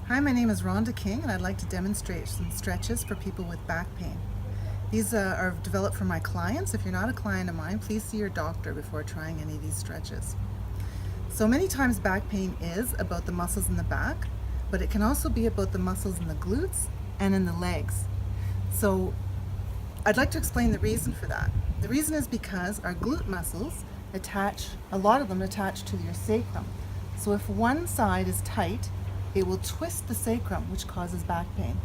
Hi, my name is Rhonda King and I'd like to demonstrate some stretches for people with back pain. These are developed for my clients. If you're not a client of mine, please see your doctor before trying any of these stretches. So many times back pain is about the muscles in the back, but it can also be about the muscles in the glutes and in the legs. So I'd like to explain the reason for that. The reason is because our glute muscles a lot of them attach to your sacrum. So if one side is tight, it will twist the sacrum, which causes back pain.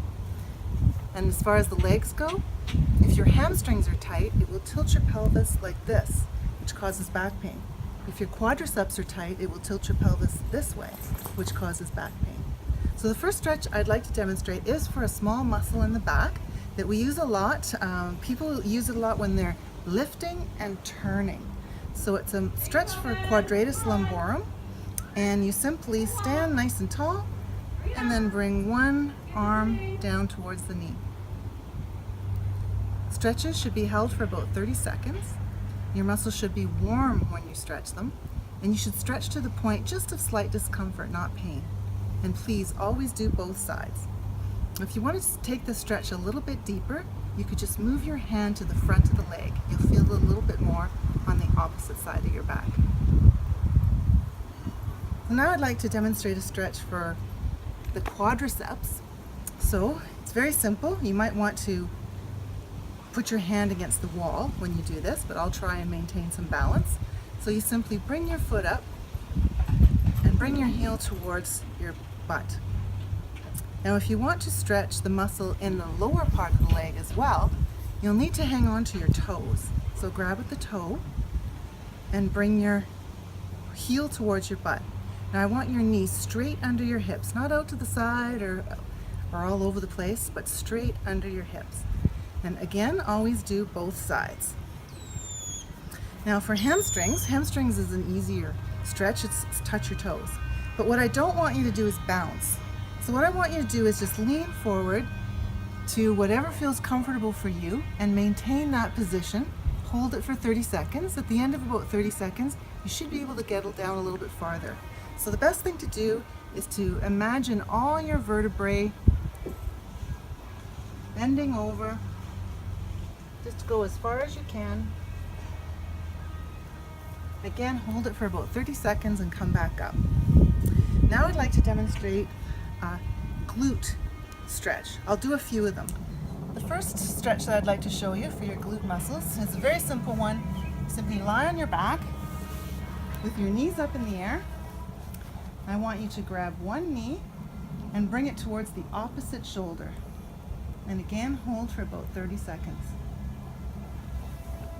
And as far as the legs go, if your hamstrings are tight, it will tilt your pelvis like this, which causes back pain. If your quadriceps are tight, it will tilt your pelvis this way, which causes back pain. So the first stretch I'd like to demonstrate is for a small muscle in the back that we use a lot. People use it a lot when they're lifting and turning. So it's a stretch for quadratus lumborum, and you simply stand nice and tall and then bring one arm down towards the knee. Stretches should be held for about 30 seconds. Your muscles should be warm when you stretch them, and you should stretch to the point just of slight discomfort, not pain. And please always do both sides. If you want to take the stretch a little bit deeper, you could just move your hand to the front of the leg. You'll feel a little bit more on the opposite side of your back. Now I'd like to demonstrate a stretch for the quadriceps. So it's very simple. You might want to put your hand against the wall when you do this, but I'll try and maintain some balance. So you simply bring your foot up and bring your heel towards your butt. Now if you want to stretch the muscle in the lower part of the leg as well, you'll need to hang on to your toes. So grab at the toe and bring your heel towards your butt. Now I want your knees straight under your hips, not out to the side or all over the place, but straight under your hips. And again, always do both sides. Now for hamstrings is an easier stretch. It's touch your toes. But what I don't want you to do is bounce. So what I want you to do is just lean forward to whatever feels comfortable for you and maintain that position. Hold it for 30 seconds. At the end of about 30 seconds, you should be able to get down a little bit farther. So the best thing to do is to imagine all your vertebrae bending over. Just go as far as you can. Again, hold it for about 30 seconds and come back up. Now I'd like to demonstrate a glute stretch. I'll do a few of them. The first stretch that I'd like to show you for your glute muscles is a very simple one. Simply lie on your back with your knees up in the air. I want you to grab one knee and bring it towards the opposite shoulder. And again, hold for about 30 seconds.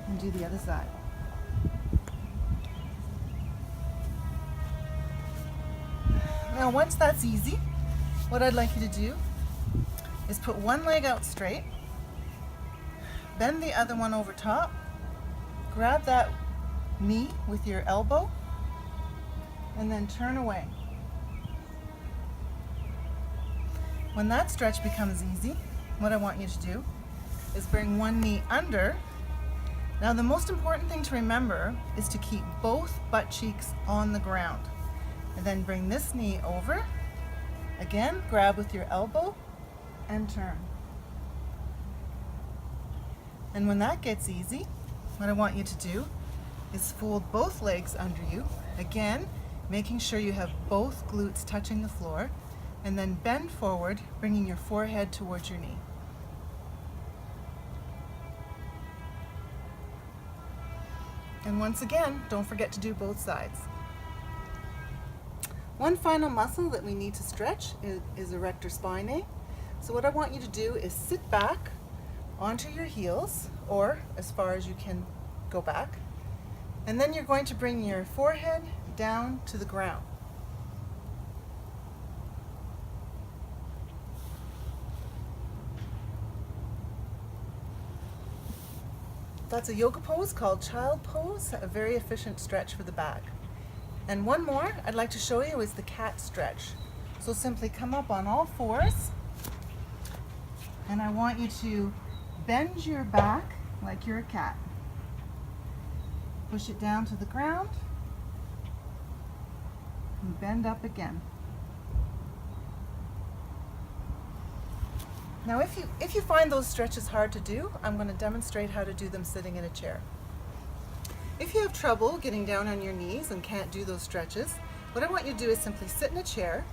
And do the other side. Now once that's easy, what I'd like you to do is put one leg out straight, bend the other one over top, grab that knee with your elbow, and then turn away. When that stretch becomes easy, what I want you to do is bring one knee under. Now the most important thing to remember is to keep both butt cheeks on the ground. And then bring this knee over. Again, grab with your elbow and turn. And when that gets easy, what I want you to do is fold both legs under you. Again, making sure you have both glutes touching the floor, and then bend forward, bringing your forehead towards your knee. And once again, don't forget to do both sides. One final muscle that we need to stretch is erector spinae. So what I want you to do is sit back onto your heels, or as far as you can go back, and then you're going to bring your forehead down to the ground. That's a yoga pose called child pose, a very efficient stretch for the back. And one more I'd like to show you is the cat stretch. So simply come up on all fours, and I want you to bend your back like you're a cat. Push it down to the ground and bend up again. Now if you find those stretches hard to do, I'm going to demonstrate how to do them sitting in a chair. If you have trouble getting down on your knees and can't do those stretches, what I want you to do is simply sit in a chair,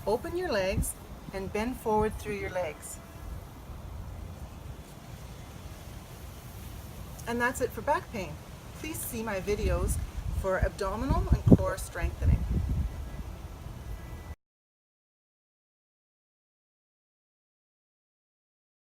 open your legs, and bend forward through your legs. And that's it for back pain. Please see my videos for abdominal and core strengthening.